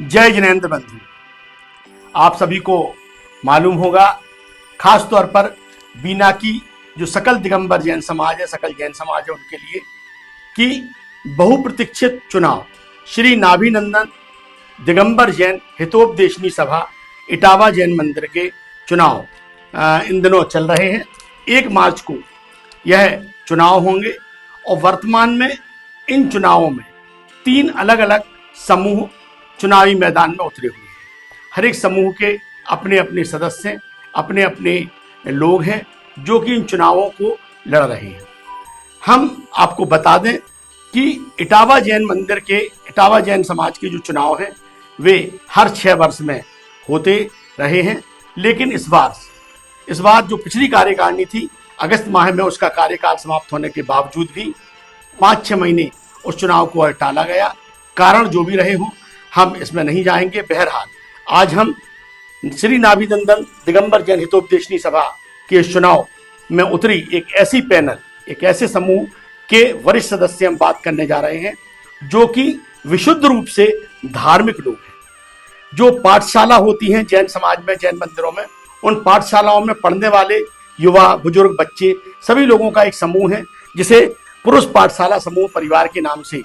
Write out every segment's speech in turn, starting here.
जय जिनेंद्र बंधु। आप सभी को मालूम होगा, खास तौर पर बीना की जो सकल दिगंबर जैन समाज है, सकल जैन समाज है, उनके लिए कि बहुप्रतीक्षित चुनाव श्री नाभिनंदन दिगंबर जैन हितोपदेशनी सभा इटावा जैन मंदिर के चुनाव इन दिनों चल रहे हैं। 1 मार्च को यह चुनाव होंगे और वर्तमान में इन चुनावों में 3 अलग अलग समूह चुनावी मैदान में उतरे हुए हैं। हर एक समूह के अपने अपने सदस्य, अपने अपने लोग हैं जो कि इन चुनावों को लड़ रहे हैं। हम आपको बता दें कि इटावा जैन मंदिर के, इटावा जैन समाज के जो चुनाव हैं वे हर 6 वर्ष में होते रहे हैं, लेकिन इस बार जो पिछली कार्यकारिणी थी, अगस्त माह में उसका कार्यकाल समाप्त होने के बावजूद भी 5-6 महीने उस चुनाव को टाला गया। कारण जो भी रहे हों, हम इसमें नहीं जाएंगे। बहरहाल आज हम श्री नाभिनंदन दिगंबर जैन हितोपदेशनी सभा के इस चुनाव में उतरी एक ऐसी पैनल, एक ऐसे समूह के वरिष्ठ सदस्य हम बात करने जा रहे हैं जो कि विशुद्ध रूप से धार्मिक लोग हैं। जो पाठशाला होती हैं जैन समाज में, जैन मंदिरों में, उन पाठशालाओं में पढ़ने वाले युवा, बुजुर्ग, बच्चे, सभी लोगों का एक समूह है जिसे पुरुष पाठशाला समूह परिवार के नाम से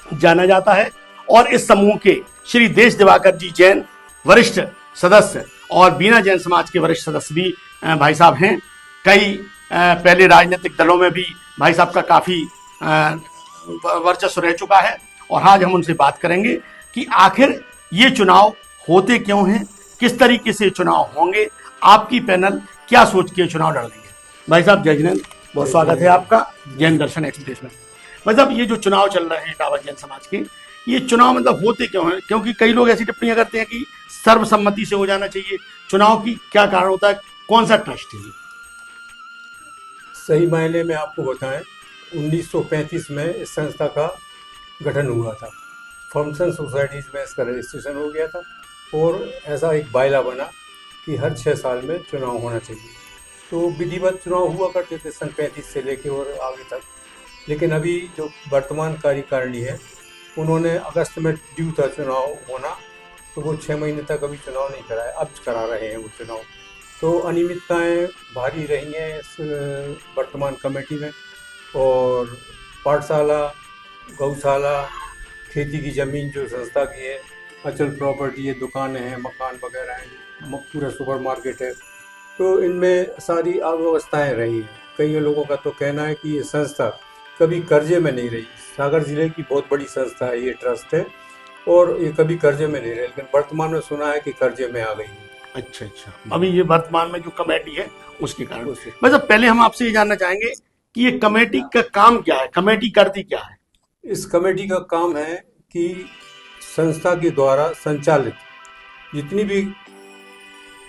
जाना जाता है। और इस समूह के श्री देश दिवाकर जी जैन वरिष्ठ सदस्य और बीना जैन समाज के वरिष्ठ सदस्य भी भाई साहब हैं। कई पहले राजनीतिक दलों में भी भाई साहब का काफ़ी वर्चस्व रह चुका है और आज हम उनसे बात करेंगे कि आखिर ये चुनाव होते क्यों हैं, किस तरीके से चुनाव होंगे, आपकी पैनल क्या सोच के चुनाव लड़ रही है। भाई साहब जय जिनेंद्र, बहुत स्वागत है आपका जैन दर्शन एक्सप्रेस में। मतलब ये जो चुनाव चल रहे हैं इटावा जैन समाज के, ये चुनाव मतलब होते क्यों हैं? क्योंकि कई लोग ऐसी टिप्पणियां करते हैं कि सर्वसम्मति से हो जाना चाहिए चुनाव की, क्या कारण होता है, कौन सा ट्रस्ट है? सही मायने में आपको बताएं, 1935 में इस संस्था का गठन हुआ था। फॉर्मसन सोसाइटीज़ में इसका रजिस्ट्रेशन हो गया था और ऐसा एक बायला बना कि हर 6 साल में चुनाव होना चाहिए। तो विधिवत चुनाव हुआ करते थे सन 35 से लेके और आगे तक। लेकिन अभी जो वर्तमान कार्यकारिणी है, उन्होंने अगस्त में ड्यू था चुनाव होना, तो वो 6 महीने तक अभी चुनाव नहीं कराया, अब करा रहे हैं वो चुनाव। तो अनियमितताएँ भारी रही हैं इस वर्तमान कमेटी में। और पाठशाला, गौशाला, खेती की ज़मीन जो संस्था की है, अचल प्रॉपर्टी है, दुकानें हैं, मकान वगैरह हैं, पूरा सुपर मार्केट है, तो इनमें सारी अव्यवस्थाएँ रही हैं। कई लोगों का तो कहना है कि ये संस्था कभी कर्जे में नहीं रही। सागर जिले की बहुत बड़ी संस्था है ये, ट्रस्ट है, और ये कभी कर्जे में नहीं रही, लेकिन वर्तमान में सुना है कि कर्जे में आ गई है। अच्छा, अभी ये वर्तमान में जो कमेटी है उसके कारण। मतलब पहले हम आपसे ये जानना चाहेंगे कि ये कमेटी का काम क्या है, कमेटी करती क्या है? इस कमेटी का काम है कि संस्था के द्वारा संचालित जितनी भी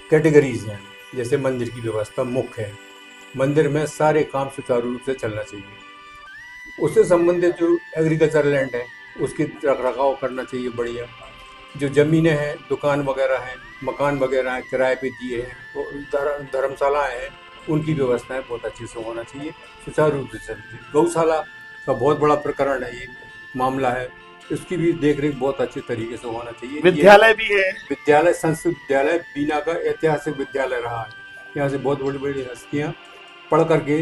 कैटेगरीज हैं, जैसे मंदिर की व्यवस्था मुख्य है, मंदिर में सारे काम सुचारू रूप से चलना चाहिए। उससे संबंधित जो एग्रीकल्चर लैंड है उसकी रखरखाव करना चाहिए बढ़िया। जो ज़मीनें हैं, दुकान वगैरह हैं, मकान वगैरह हैं, किराए पे दिए हैं, तो धर्मशालाएँ हैं, उनकी व्यवस्थाएं बहुत अच्छे से होना चाहिए, सुचारू रूप से चलती है। गौशाला का बहुत बड़ा प्रकरण है, ये मामला है, इसकी भी देखरेख बहुत अच्छे तरीके से होना चाहिए। विद्यालय भी है, विद्यालय, संस्कृत विद्यालय बीना का ऐतिहासिक विद्यालय रहा है। यहाँ से बहुत बड़ी बड़ी हस्तियाँ पढ़ करके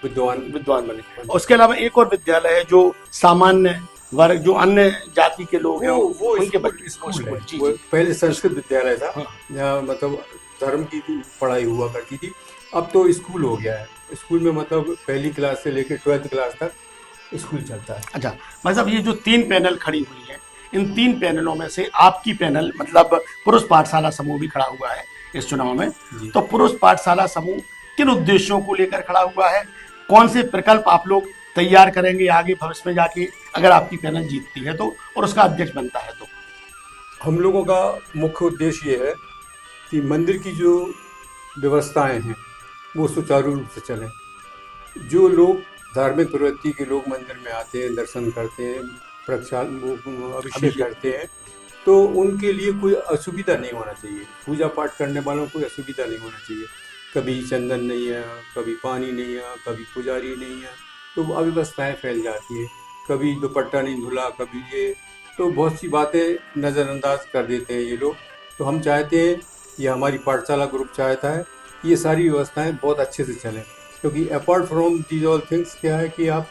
विद्वान बने। उसके अलावा एक और विद्यालय है जो सामान्य वर्ग, जो अन्य जाति के लोग हैं, वो उनके स्कूल है। वो पहले संस्कृत विद्यालय था, जहाँ मतलब धर्म की पढ़ाई हुआ करती थी। अब तो स्कूल हो गया है। स्कूल में मतलब पहली क्लास से लेकर 12वीं क्लास तक स्कूल चलता है। अच्छा, मतलब ये जो 3 पैनल खड़ी हुई है, इन 3 पैनलों में से आपकी पैनल मतलब पुरुष पाठशाला समूह भी खड़ा हुआ है इस चुनाव में। तो पुरुष पाठशाला समूह किन उद्देश्यों को लेकर खड़ा हुआ है, कौन से प्रकल्प आप लोग तैयार करेंगे आगे भविष्य में जाके, अगर आपकी पैनल जीतती है तो और उसका अध्यक्ष बनता है तो? हम लोगों का मुख्य उद्देश्य ये है कि मंदिर की जो व्यवस्थाएं हैं वो सुचारू रूप से चलें। जो लोग धार्मिक प्रवृत्ति के लोग मंदिर में आते हैं, दर्शन करते हैं, अभिषेक करते हैं, तो उनके लिए कोई असुविधा नहीं होना चाहिए। पूजा पाठ करने वालों को कोई असुविधा नहीं होना चाहिए। कभी चंदन नहीं है, कभी पानी नहीं है, कभी पुजारी नहीं है, तो अव्यवस्थाएँ फैल जाती है। कभी दुपट्टा नहीं धुला, कभी ये तो बहुत सी बातें नज़रअंदाज कर देते हैं ये लोग। तो हम चाहते हैं, ये हमारी पाठशाला ग्रुप चाहता है कि ये सारी व्यवस्थाएं बहुत अच्छे से चलें, क्योंकि apart from these all things क्या है कि आप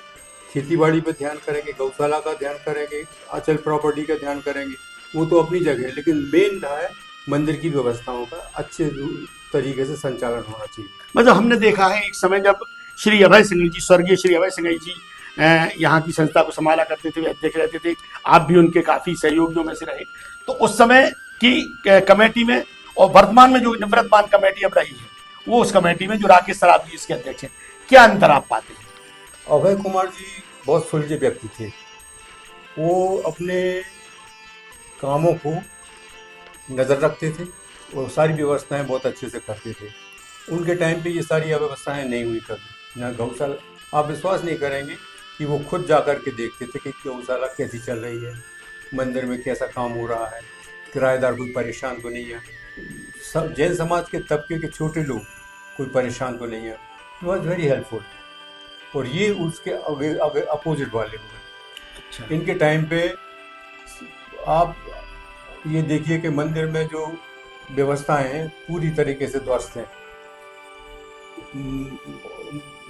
खेती बाड़ी पर ध्यान करेंगे, गौशाला का ध्यान करेंगे, अचल प्रॉपर्टी का ध्यान करेंगे, वो तो अपनी जगह है, लेकिन मेन है मंदिर की व्यवस्थाओं का अच्छे तरीके से संचालन होना चाहिए। मतलब हमने देखा है एक समय जब श्री अभय सिंह जी, स्वर्गीय श्री अभय सिंह जी यहाँ की संस्था को संभाला करते थे, वे अध्यक्ष रहते थे, आप भी उनके काफी सहयोगियों में से रहे, तो उस समय की कमेटी में और वर्तमान में जो निवृत्तमान कमेटी अब रही है, वो उस कमेटी में जो राकेश सराफ जी इसके अध्यक्ष हैं, क्या अंतर आप पाते हैं? अभय कुमार जी बहुत सुलझे व्यक्ति थे। वो अपने कामों को नज़र रखते थे और सारी व्यवस्थाएं बहुत अच्छे से करते थे। उनके टाइम पे ये सारी अव्यवस्थाएं नहीं हुई कभी, ना गौशाला। आप विश्वास नहीं करेंगे कि वो खुद जा कर के देखते थे कि गौशाला कैसी चल रही है, मंदिर में कैसा काम हो रहा है, किराएदार कोई परेशान तो नहीं है, सब जैन समाज के तबके के छोटे लोग कोई परेशान तो नहीं है। It was very helpful. और ये उसके अपोजिट वाले हुए। अच्छा। इनके टाइम पे आप ये देखिए कि मंदिर में जो व्यवस्थाएं हैं पूरी तरीके से ध्वस्त हैं।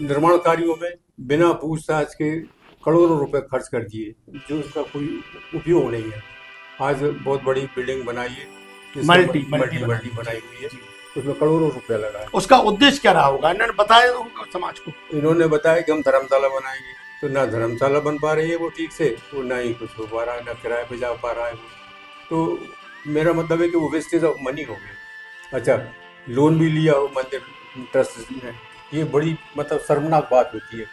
निर्माण कार्यों में बिना पूछताछ के करोड़ों रुपए खर्च कर दिए, जो उसका कोई उपयोग नहीं है। आज बहुत बड़ी बिल्डिंग बनाई है, मल्टी बनाई हुई है, उसमें करोड़ों रुपया लगा है। उसका उद्देश्य क्या रहा होगा, इन्होंने बताया होगा समाज को? इन्होंने बताया कि हम धर्मशाला बनाएंगे, तो ना धर्मशाला बन पा रही है वो ठीक से, वो ना ही कुछ हो पा रहा है, ना किराए पे जा पा रहा है वो। तो मेरा मतलब है कि वो वेस्टेज ऑफ मनी हो गया। अच्छा, लोन भी लिया हो मंदिर ट्रस्ट ने, ये बड़ी मतलब शर्मनाक बात होती है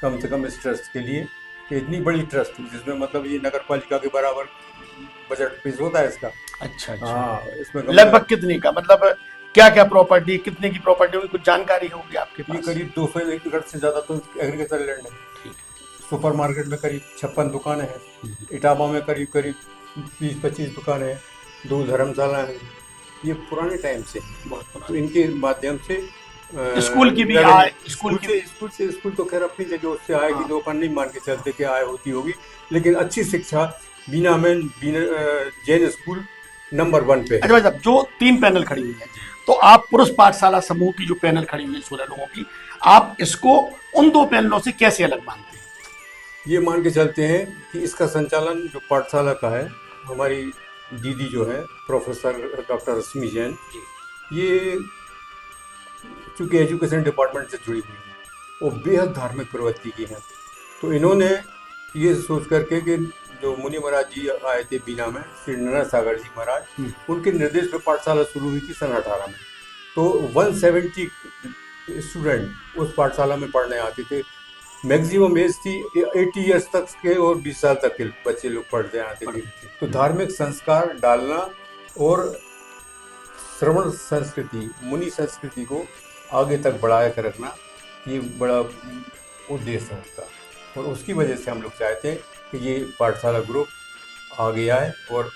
कम से कम इस ट्रस्ट के लिए, कि इतनी बड़ी ट्रस्ट जिसमें मतलब ये नगर पालिका के बराबर बजट पेश होता है इसका। अच्छा। हाँ, इसमें लगभग कितने का, मतलब क्या क्या प्रॉपर्टी, कितने की प्रॉपर्टी होगी, कुछ जानकारी होगी आपके पास? ये करीब 200 एकड़ से ज़्यादा तो एग्रीकल्चर लैंड है। सुपर मार्केट में करीब 56 दुकानें हैं, इटावा में करीब 20-25 दुकानें हैं, 2 धर्मशाला हैं। ये पुराने टाइम से, तो इनके माध्यम से स्कूल की भी आय, स्कूल तो खैर अपनी जगह उससे आय की तो अपन नहीं मान के चलते कि आय होती होगी, लेकिन अच्छी शिक्षा बीना में जैन स्कूल नंबर 1 पे। अच्छा भाई साहब, जो 3 पैनल खड़ी हुई है, तो आप पुरुष पाठशाला समूह की जो पैनल खड़ी हुई है 16 लोगों की, आप इसको उन 2 पैनलों से कैसे अलग मानते हैं? ये मान के चलते हैं कि इसका संचालन जो पाठशाला का है, हमारी दीदी जो है प्रोफेसर डॉक्टर रश्मि जैन, ये चूँकि एजुकेशन डिपार्टमेंट से जुड़ी हुई है और बेहद धार्मिक प्रवृत्ति की है, तो इन्होंने ये सोच करके कि जो मुनि महाराज जी आए थे बीना में, श्री नरसिंह सागर जी महाराज, उनके निर्देश पे पाठशाला शुरू हुई थी सन 18 में। तो 170 स्टूडेंट उस पाठशाला में पढ़ने आते थे। मैक्सिमम एज थी 80 ईयर्स तक के और 20 साल तक के बच्चे लोग पढ़ते आते थे। तो धार्मिक संस्कार डालना और श्रवण संस्कृति, मुनि संस्कृति को आगे तक बढ़ाया कर रखना, ये बड़ा उद्देश्य है उसका। और उसकी वजह से हम लोग चाहते हैं कि ये पाठशाला ग्रुप आगे आए और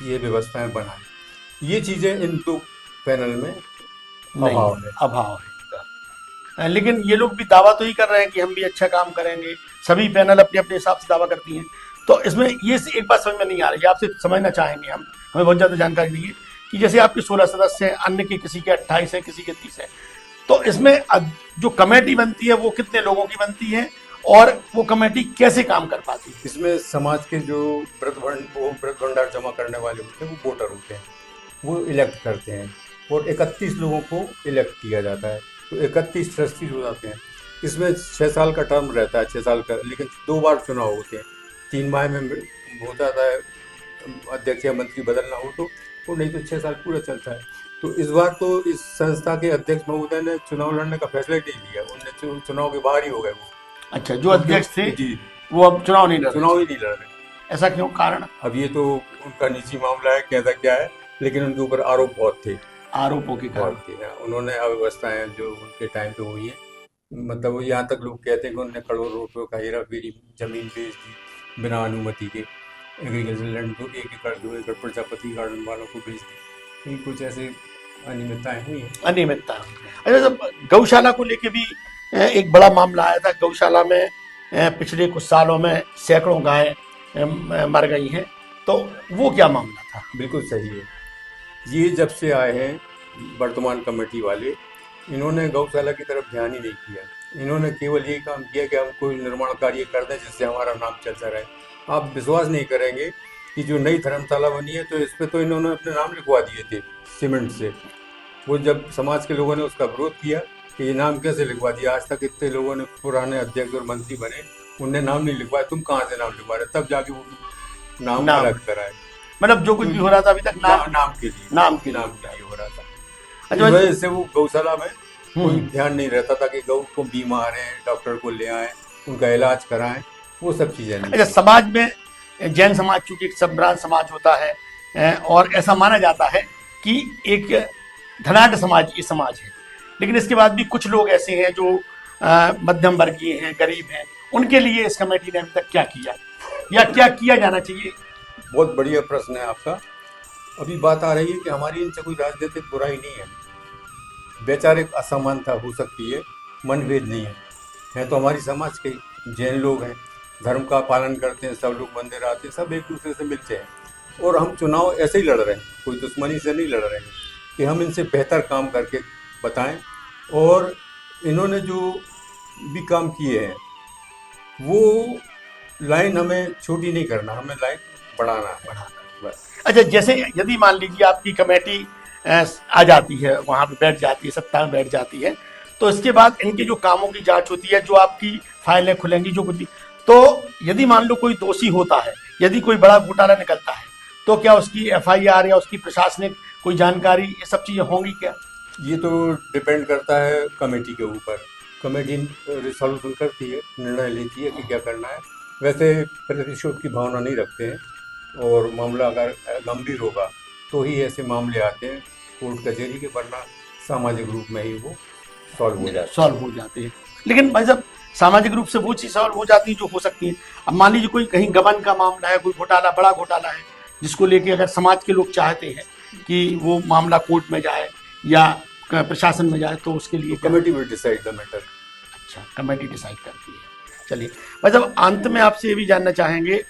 ये व्यवस्थाएं बनाए। ये चीज़ें इन 2 पैनल में अभाव है। लेकिन ये लोग भी दावा तो ही कर रहे हैं कि हम भी अच्छा काम करेंगे, सभी पैनल अपने अपने हिसाब से दावा करती हैं। तो इसमें ये एक बात समझ में नहीं आ रही है, आपसे समझना चाहेंगे हम, हमें बहुत ज़्यादा जानकारी नहीं है कि जैसे आपके 16 सदस्य हैं, अन्य के किसी के 28 हैं, किसी के 30 हैं, तो इसमें जो कमेटी बनती है वो कितने लोगों की बनती है और वो कमेटी कैसे काम कर पाती है? इसमें समाज के जो व्रत भंडार जमा करने वाले होते हैं, वो वोटर होते हैं, वो इलेक्ट करते हैं और 31 लोगों को इलेक्ट किया जाता है। तो 31 ट्रस्टीज हो जाते हैं। इसमें 6 साल का टर्म रहता है, 6 साल का, लेकिन 2 बार चुनाव होते हैं। 3 माह में हो जाता है, अध्यक्ष या मंत्री बदलना हो तो नहीं तो 6 साल पूरा चलता है। तो इस बार तो इस संस्था के अध्यक्ष महोदय ने चुनाव लड़ने का फैसला ही नहीं लिया, उनने चुनाव के बाहर ही हो गए वो। अच्छा, जो अध्यक्ष थे जी, वो अब चुनाव ही नहीं लड़ रहे। ऐसा क्यों, कारण? अब ये तो उनका निजी मामला है, कैसा क्या है, लेकिन उनके ऊपर आरोप बहुत थे, आरोपों की कारण थे। उन्होंने अव्यवस्थाएं जो उनके टाइम पे हुई है, मतलब यहाँ तक लोग कहते हैं कि उन्होंने करोड़ों रुपयों का हेरा फेरी, जमीन बेच दी बिना अनुमति के, एग्रीकल्चर लैंड को 1 एकड़ 2 एकड़ प्रजापति गार्डन वालों को बेच दी। कुछ ऐसे अनियमितताएं हुई हैं। अनियमितता। अच्छा, जब गौशाला को लेके भी एक बड़ा मामला आया था, गौशाला में पिछले कुछ सालों में सैकड़ों गायें मर गई हैं, तो वो क्या मामला था? बिल्कुल सही है। ये जब से आए हैं वर्तमान कमेटी वाले, इन्होंने गौशाला की तरफ ध्यान ही नहीं किया। इन्होंने केवल यही काम किया कि हम कोई निर्माण कार्य कर दें जिससे हमारा नाम चलता रहे। आप विश्वास नहीं करेंगे कि जो नई धर्मशाला बनी है तो इस पे तो इन्होंने अपने नाम लिखवा दिए थे सीमेंट से। वो जब समाज के लोगों ने उसका विरोध किया कि ये नाम कैसे लिखवा दिया, आज तक इतने लोगों ने पुराने अध्यक्ष और मंत्री बने, उनने नाम नहीं लिखवाया, तुम कहाँ से नाम लिखवा रहे? तब जाके वो नाम अलग कराए। मतलब जो कुछ भी हो रहा था अभी तक नाम के लिए नाम के लिए हो रहा था। अच्छा, इस वजह से वो गौशाला में कोई ध्यान नहीं रहता था कि गौ को बीमार है डॉक्टर को ले आए, उनका इलाज कराएं, वो सब चीजें नहीं। अच्छा, समाज में जैन समाज चूंकि एक संभ्रांत समाज होता है और ऐसा माना जाता है कि एक धनाढ़ समाज ये समाज है, लेकिन इसके बाद भी कुछ लोग ऐसे हैं जो मध्यम वर्गीय हैं, गरीब हैं, उनके लिए इस कमेटी ने अभी तक क्या किया या क्या किया जाना चाहिए? बहुत बढ़िया प्रश्न है आपका। अभी बात आ रही है कि हमारी इनसे कोई राजनीतिक बुराई नहीं है, वैचारिक असमानता हो सकती है, मनभेद नहीं है तो हमारी समाज के जैन लोग हैं, धर्म का पालन करते हैं, सब लोग मंदिर आते हैं, सब एक दूसरे से मिलते हैं और हम चुनाव ऐसे ही लड़ रहे हैं, कोई दुश्मनी से नहीं लड़ रहे हैं कि हम इनसे बेहतर काम करके बताएं। और इन्होंने जो भी काम किए हैं वो लाइन हमें छोटी नहीं करना, हमें लाइन बढ़ाना है बस। अच्छा, जैसे यदि मान लीजिए आपकी कमेटी आ जाती है, वहाँ पे बैठ जाती है, सत्ता में बैठ जाती है, तो इसके बाद इनके जो कामों की जांच होती है, जो आपकी फाइलें खुलेंगी, जो कुछ भी, तो यदि मान लो कोई दोषी होता है, यदि कोई बड़ा घोटाला निकलता है, तो क्या उसकी FIR या उसकी प्रशासनिक कोई जानकारी, ये सब चीजें होंगी क्या? ये तो डिपेंड करता है कमेटी के ऊपर। कमेटी रिसोल्यूशन करती है, निर्णय लेती है कि क्या करना है। वैसे प्रतिशोध की भावना नहीं रखते हैं और मामला अगर गंभीर होगा तो ही ऐसे मामले आते हैं कोर्ट कचहरी के, वरना सामाजिक रूप में ही वो सॉल्व हो जाते हैं। लेकिन भाई साहब, सामाजिक रूप से वो चीज सॉल्व हो जाती है जो हो सकती है। अब मान लीजिए कोई कहीं गबन का मामला है, कोई घोटाला, बड़ा घोटाला है, जिसको लेके अगर समाज के लोग चाहते हैं कि वो मामला कोर्ट में जाए या प्रशासन में जाए, तो उसके लिए committee will decide the matter. अच्छा, कमेटी डिसाइड करती है। चलिए भाई साहब, अंत में आपसे ये भी जानना चाहेंगे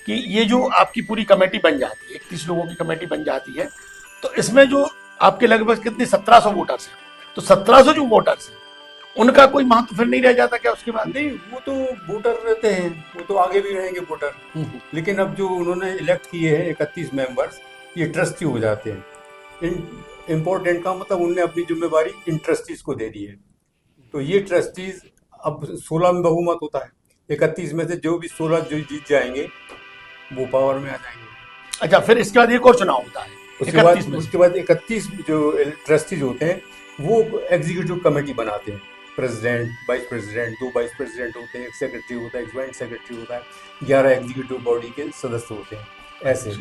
कि ये जो आपकी पूरी कमेटी बन जाती है, 31 लोगों की कमेटी बन जाती है, तो इसमें जो आपके लगभग कितने 1700 वोटर्स हैं, तो 1700 जो वोटर्स हैं उनका कोई महत्व फिर नहीं रह जाता क्या उसके बाद? नहीं, वो तो वोटर रहते हैं, वो तो आगे भी रहेंगे वोटर। लेकिन अब जो उन्होंने इलेक्ट किए हैं 31 मेंबर्स, ये ट्रस्टी हो जाते हैं। इम्पोर्टेंट का मतलब उनने अपनी जिम्मेवारी इन ट्रस्टीज को दे दी है। तो ये ट्रस्टीज अब 16 में बहुमत होता है, 31 में से जो भी 16 जो जीत जाएंगे वो पावर में आ जाएंगे। अच्छा, फिर इसके बाद एक और चुनाव होता है। उसके बाद 31 जो ट्रस्टीज होते हैं वो एग्जीक्यूटिव कमेटी बनाते हैं, president, vice president, 2 vice president होते हैं, एक सेक्रेटरी होता है, एक ज्वाइंट सेक्रेटरी होता है, 11 एग्जीक्यूटिव बॉडी के सदस्य होते हैं, ऐसे।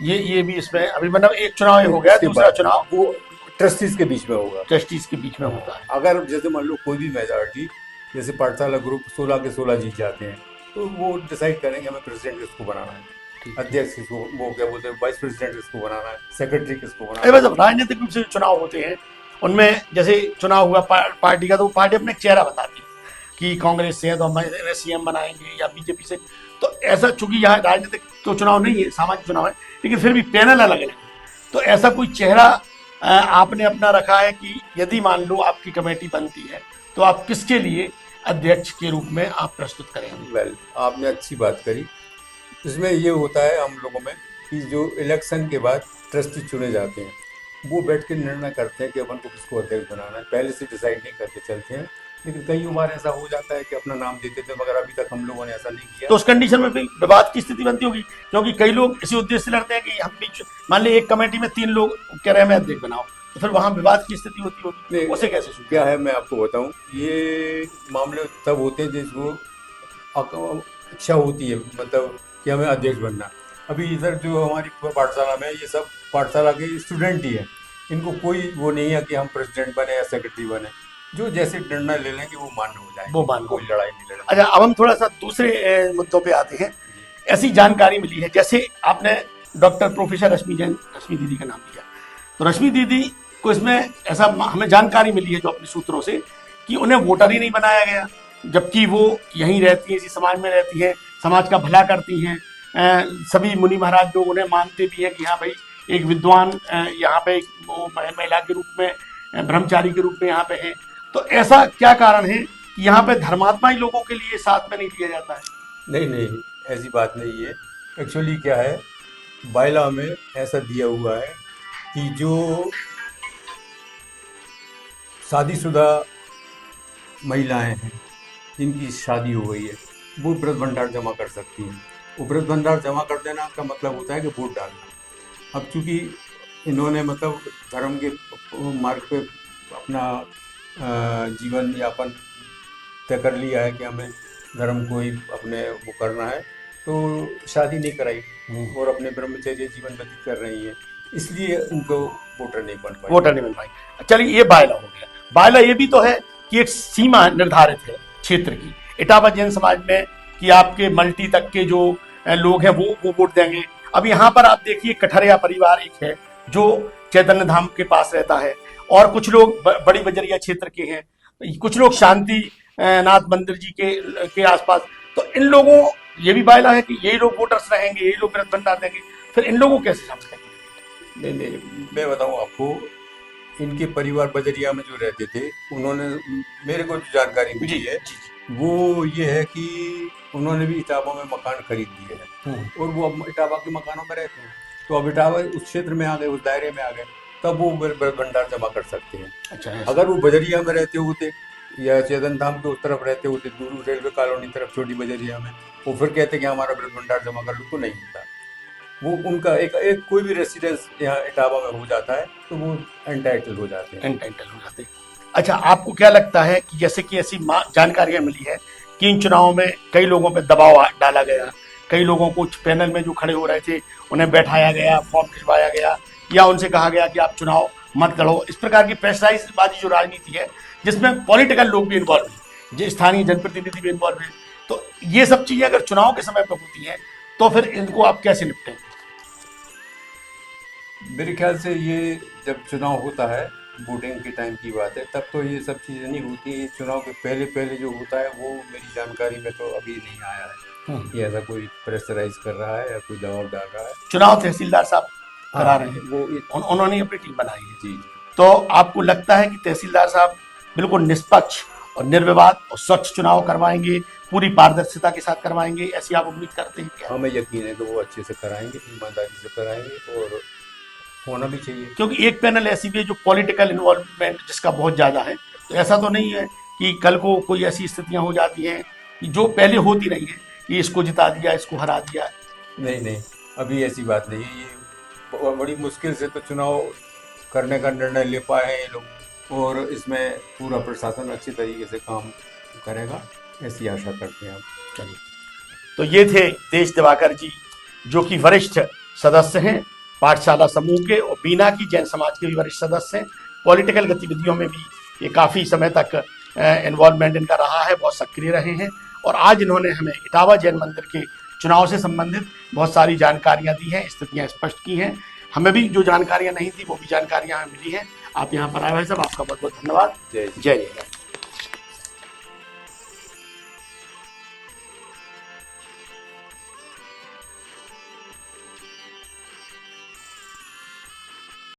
ये भी इसमें अभी मतलब एक चुनाव हो गया, दूसरा चुनाव वो ट्रस्टीज के बीच में होगा, ट्रस्टीज के बीच में होता है। अगर जैसे मान लो कोई भी मेजॉरिटी, जैसे पाठशाला ग्रुप 16 के 16 जीत जाते हैं, तो वो डिसाइड करेंगे हमें प्रेसिडेंट किसको बनाना है, अध्यक्ष किसको, वो क्या बोलते हैं, वाइस प्रेसिडेंट किसको बनाना है, सेक्रेटरी किसको बनाना है। राजनीतिक रूप से चुनाव होते हैं, उनमें जैसे चुनाव हुआ पार्टी का, तो पार्टी अपने चेहरा बताती है कि कांग्रेस से है तो हम CM बनाएंगे या बीजेपी से। तो ऐसा, चूंकि यहाँ राजनीतिक तो चुनाव नहीं है, सामाजिक चुनाव है, लेकिन फिर भी पैनल अलग अलग है। तो ऐसा कोई चेहरा आपने अपना रखा है कि यदि मान लो आपकी कमेटी बनती है तो आप किसके लिए अध्यक्ष के रूप में आप प्रस्तुत करेंगे? वेल, आपने अच्छी बात करी। इसमें ये होता है हम लोगों में कि जो इलेक्शन के बाद ट्रस्टी चुने जाते हैं वो बैठ के निर्णय करते हैं कि अपन को किसको अध्यक्ष बनाना है, पहले से डिसाइड नहीं करके चलते हैं। लेकिन कई बार ऐसा हो जाता है कि अपना नाम देते थे, मगर अभी तक हम लोगों ने ऐसा नहीं किया। तो उस कंडीशन में भी विवाद की स्थिति बनती होगी, क्योंकि कई लोग इसी उद्देश्य से लड़ते हैं कि हम बीच, मान ली एक कमेटी में 3 लोग कह रहे हैं मैं अध्यक्ष बनाओ, तो फिर वहाँ विवाद की स्थिति होती होगी, उसे कैसे? क्या है, मैं आपको बताऊं, ये मामले तब होते हैं जिसको इच्छा होती है, मतलब कि हमें अध्यक्ष बनना। अभी इधर जो हमारी पाठशाला में, ये सब पाठशाला के स्टूडेंट ही है, इनको कोई वो नहीं है कि हम प्रेसिडेंट बने या सेक्रेटरी बने, जो जैसे निर्णय ले लेंगे वो मान्य हो जाएंगे, वो मान्य, कोई लड़ाई नहीं लड़ेंगे। अच्छा, अब हम थोड़ा सा दूसरे मुद्दों पे आते हैं। ऐसी जानकारी मिली है, जैसे आपने डॉक्टर प्रोफेसर रश्मि दीदी का नाम लिया, तो रश्मि दीदी को इसमें ऐसा हमें जानकारी मिली है जो अपने सूत्रों से, कि उन्हें वोटर ही नहीं बनाया गया, जबकि वो यहीं रहती हैं, इसी समाज में रहती हैं, समाज का भला करती हैं, सभी मुनि महाराज लोग उन्हें मानते भी हैं कि हाँ भाई एक विद्वान यहाँ पे वो महिला के रूप में ब्रह्मचारी के रूप में यहाँ पे है। तो ऐसा क्या कारण है कि यहाँ पे धर्मात्मा ही लोगों के लिए साथ में नहीं लिया जाता है? नहीं नहीं, ऐसी बात नहीं है। एक्चुअली क्या है, बायला में ऐसा दिया हुआ है कि जो शादीशुदा महिलाएं हैं जिनकी शादी हो गई है वो व्रत भंडार जमा कर सकती हैं। वो व्रत भंडार जमा कर देना का मतलब होता है कि वोट डालना। अब चूंकि इन्होंने मतलब धर्म के मार्ग पे अपना जीवन यापन तय कर लिया है कि हमें धर्म को ही अपने वो करना है, तो शादी नहीं कराई और अपने ब्रह्मचर्य जीवन व्यतीत कर रही है, इसलिए उनको वोटर नहीं बन पाए। वोटर नहीं बन पाई। चलिए ये बायला हो गया। बायला ये भी तो है कि एक सीमा निर्धारित है क्षेत्र की इटावा जैन समाज में कि आपके मल्टी तक के जो लोग हैं वो वोट देंगे। अब यहाँ पर आप देखिए कठरिया परिवार एक है जो चैतन्य धाम के पास रहता है और कुछ लोग बड़ी बजरिया क्षेत्र के हैं, कुछ लोग शांति नाथ मंदिर जी के आसपास। तो इन लोगों ये भी बायला है कि यही लोग वोटर्स रहेंगे, यही लोग व्रत भंडार देंगे, फिर इन लोगों को कैसे समझेंगे? नहीं नहीं, मैं बताऊं आपको, इनके परिवार बजरिया में जो रहते थे उन्होंने मेरे को जो जानकारी मिली है वो ये है कि उन्होंने भी इटावा में मकान खरीद लिए हैं और वो अब इटावा के मकानों में रहते हैं। तो अब इटावा उस क्षेत्र में आ गए, उस दायरे में आ गए, तब वो व्रत भंडार जमा कर सकते हैं। अच्छा, अगर वो बजरिया में रहते होते या चेतन धाम के उस तरफ रहते होते, दूर रेलवे कॉलोनी तरफ छोटी बजरिया में, वो फिर कहते कि हमारा व्रत भंडार जमा कर लो, तो नहीं होता। वो उनका एक कोई भी रेसिडेंस यहाँ इटावा में हो जाता है तो वो एंटाइटल हो जाते हैं। अच्छा, आपको क्या लगता है कि जैसे कि ऐसी जानकारियां मिली है कि इन चुनावों में कई लोगों पे दबाव डाला गया, कई लोगों को पैनल में जो खड़े हो रहे थे उन्हें बैठाया गया, फॉर्म खिंचवाया गया या उनसे कहा गया कि आप चुनाव मत लड़ो, इस प्रकार की प्रेशराइजबाजी जो राजनीति है जिसमें पॉलिटिकल लोग भी इन्वॉल्व हैं, जो स्थानीय जनप्रतिनिधि भी इन्वॉल्व हैं, तो ये सब चीजें अगर चुनाव के समय पर होती हैं तो फिर इनको आप कैसे निपटें? मेरे ख्याल से ये जब चुनाव होता है, वोटिंग के टाइम की बात है, तब तो ये सब चीज़ें नहीं होती। ये चुनाव के पहले जो होता है वो मेरी जानकारी में तो अभी नहीं आया है कि ऐसा कोई प्रेशराइज कर रहा है या कोई दबाव डाल रहा है। चुनाव तहसीलदार साहब करा रहे हैं, वो उन्होंने अपनी टीम बनाई है जी। तो आपको लगता है कि तहसीलदार साहब बिल्कुल निष्पक्ष और निर्विवाद और स्वच्छ चुनाव करवाएंगे, पूरी पारदर्शिता के साथ करवाएंगे, ऐसी आप उम्मीद करते हैं क्या? हमें यकीन है कि वो अच्छे से कराएंगे, ईमानदारी से कराएंगे और होना भी चाहिए। क्योंकि एक पैनल ऐसी भी है जो पॉलिटिकल इन्वॉल्वमेंट जिसका बहुत ज्यादा है, तो ऐसा तो नहीं है कि कल को कोई ऐसी स्थितियां हो जाती हैं कि जो पहले होती रही है कि इसको जिता दिया, इसको हरा दिया। नहीं, अभी ऐसी बात नहीं है। ये बड़ी मुश्किल से तो चुनाव करने का निर्णय ले पाए हैं ये लोग और इसमें पूरा प्रशासन अच्छे तरीके से काम करेगा, ऐसी आशा करते हैं हम। चलिए, तो ये थे तेज दिवाकर जी जो कि वरिष्ठ सदस्य हैं पाठशाला समूह के और बीना की जैन समाज के भी वरिष्ठ सदस्य हैं। पॉलिटिकल गतिविधियों में भी ये काफ़ी समय तक इन्वॉल्वमेंट इनका रहा है, बहुत सक्रिय रहे हैं और आज इन्होंने हमें इटावा जैन मंदिर के चुनाव से संबंधित बहुत सारी जानकारियां दी हैं, स्थितियां स्पष्ट की हैं। हमें भी जो जानकारियां नहीं थी वो भी जानकारियां हमें मिली हैं। आप यहाँ पर आए भाई साहब, आपका बहुत बहुत धन्यवाद। जय जय।